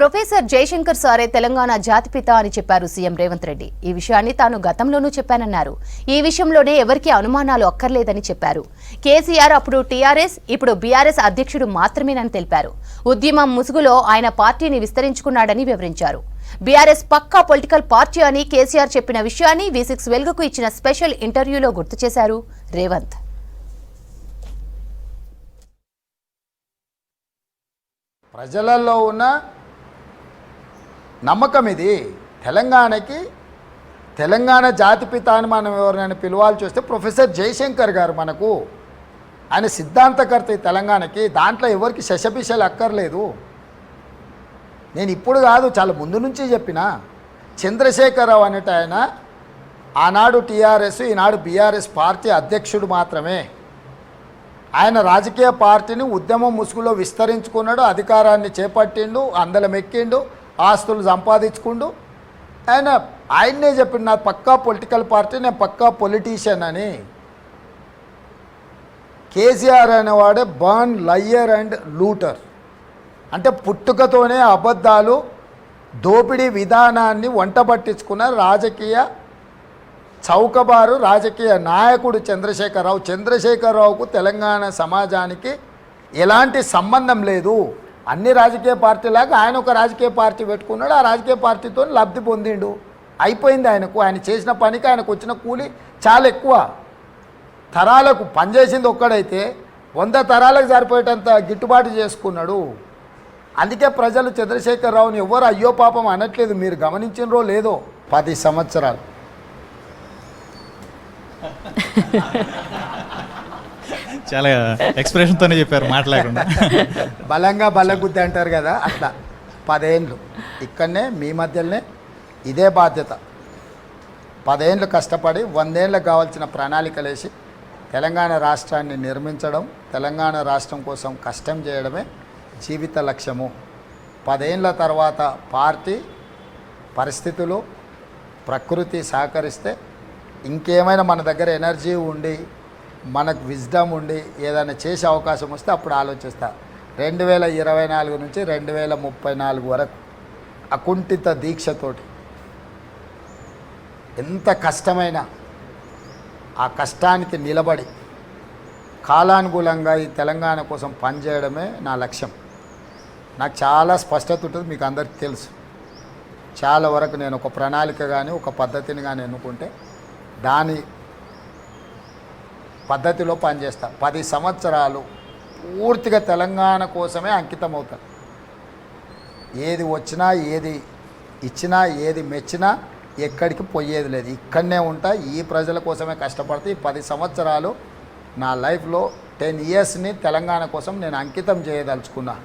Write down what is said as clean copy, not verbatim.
Professor Jayashankar సారే తెలంగాణ జాతిపిత అని చెప్పారు సీఎం రేవంత్ రెడ్డి. ఈ విషయాన్ని తాను గతంలోనూ చెప్పానన్నారు. ఈ విషయంలోనే ఎవరికీ అనుమానాలు అక్కర్లేదని చెప్పారు. కేసీఆర్ అప్పుడు టీఆర్ఎస్, ఇప్పుడు బీఆర్ఎస్ అధ్యక్షుడు మాత్రమేనని తెలిపారు. ఉద్యమం ముసుగులో ఆయన పార్టీని విస్తరించుకున్నాడని వివరించారు. బీఆర్ఎస్ పక్కా పొలిటికల్ పార్టీ అని కేసీఆర్ చెప్పిన విషయాన్ని V6 వెలుగుకు ఇచ్చిన స్పెషల్ ఇంటర్వ్యూలో గుర్తు చేశారు రేవంత్. ప్రజలలో ఉన్న నమ్మకం ఇది. తెలంగాణ జాతిపిత అని మనం ఎవరినైనా పిలవాల్సి వస్తే ప్రొఫెసర్ జయశంకర్ గారు మనకు ఆయన సిద్ధాంతకర్త ఈ తెలంగాణకి. దాంట్లో ఎవరికి శశపిశలు అక్కర్లేదు. నేను ఇప్పుడు కాదు, చాలా ముందు నుంచి చెప్పిన. చంద్రశేఖరరావు అనేట ఆయన ఆనాడు టీఆర్ఎస్, ఈనాడు బీఆర్ఎస్ పార్టీ అధ్యక్షుడు మాత్రమే. ఆయన రాజకీయ పార్టీని ఉద్యమం ముసుగులో విస్తరించుకున్నాడు, అధికారాన్ని చేపట్టిండు, అందలం ఎక్కిండు, ఆస్తులు సంపాదించుకుండు. ఆయన్నే చెప్పిండు నాకు పక్కా పొలిటికల్ పార్టీ, నేను పక్కా పొలిటీషియన్ అని. KCR అనేవాడే burn liar and లూటర్. అంటే పుట్టుకతోనే అబద్ధాలు, దోపిడీ విధానాన్ని వంట పట్టించుకున్న రాజకీయ చౌకబారు రాజకీయ నాయకుడు చంద్రశేఖరరావుకు తెలంగాణ సమాజానికి ఎలాంటి సంబంధం లేదు. అన్ని రాజకీయ పార్టీలాగా ఆయన ఒక రాజకీయ పార్టీ పెట్టుకున్నాడు, ఆ రాజకీయ పార్టీతో లబ్ధి పొందిండు. అయిపోయింది ఆయనకు. ఆయన చేసిన పనికి ఆయనకు వచ్చిన కూలి చాలా ఎక్కువ. తరాలకు పనిచేసింది ఒక్కడైతే 100 తరాలకు సరిపోయేటంత గిట్టుబాటు చేసుకున్నాడు. అందుకే ప్రజలు చంద్రశేఖరరావుని ఎవరు అయ్యో పాపం అనట్లేదు. మీరు గమనించినరో లేదో, 10 సంవత్సరాలు చాలా ఎక్స్ప్రెషన్తోనే చెప్పారు, మాట్లాడకుండా. బలంగా బల్లగుద్ది అంటారు కదా, అట్లా 10 ఏళ్ళు ఇక్కడనే మీ మధ్యలోనే ఇదే బాధ్యత. 10 ఏళ్ళు కష్టపడి 100 ఏళ్ళకు కావాల్సిన ప్రణాళికలేసి తెలంగాణ రాష్ట్రాన్ని నిర్మించడం, తెలంగాణ రాష్ట్రం కోసం కష్టం చేయడమే జీవిత లక్ష్యము. 10 ఏళ్ళ తర్వాత పార్టీ పరిస్థితులు ప్రకృతి సహకరిస్తే, ఇంకేమైనా మన దగ్గర ఎనర్జీ ఉండి మనకు విజ్డమ్ ఉండి ఏదైనా చేసే అవకాశం వస్తే అప్పుడు ఆలోచిస్తా. 2024 నుంచి 2034 వరకు అకుంఠిత దీక్షతోటి ఎంత కష్టమైనా ఆ కష్టానికి నిలబడి కాలానుగుణంగా ఈ తెలంగాణ కోసం పనిచేయడమే నా లక్ష్యం. నాకు చాలా స్పష్టత ఉంటుంది, మీకు అందరికీ తెలుసు. చాలా వరకు నేను ఒక ప్రణాళిక కానీ ఒక పద్ధతిని కానీ ఎన్నుకుంటే దాని పద్ధతిలో పనిచేస్తా. 10 సంవత్సరాలు పూర్తిగా తెలంగాణ కోసమే అంకితం అవుతాను. ఏది వచ్చినా, ఏది ఇచ్చినా, ఏది మెచ్చినా ఎక్కడికి పోయేది లేదు. ఇక్కడనే ఉంటా, ఈ ప్రజల కోసమే కష్టపడితే ఈ 10 సంవత్సరాలు నా లైఫ్లో 10 ఇయర్స్ని తెలంగాణ కోసం నేను అంకితం చేయదలుచుకున్నా.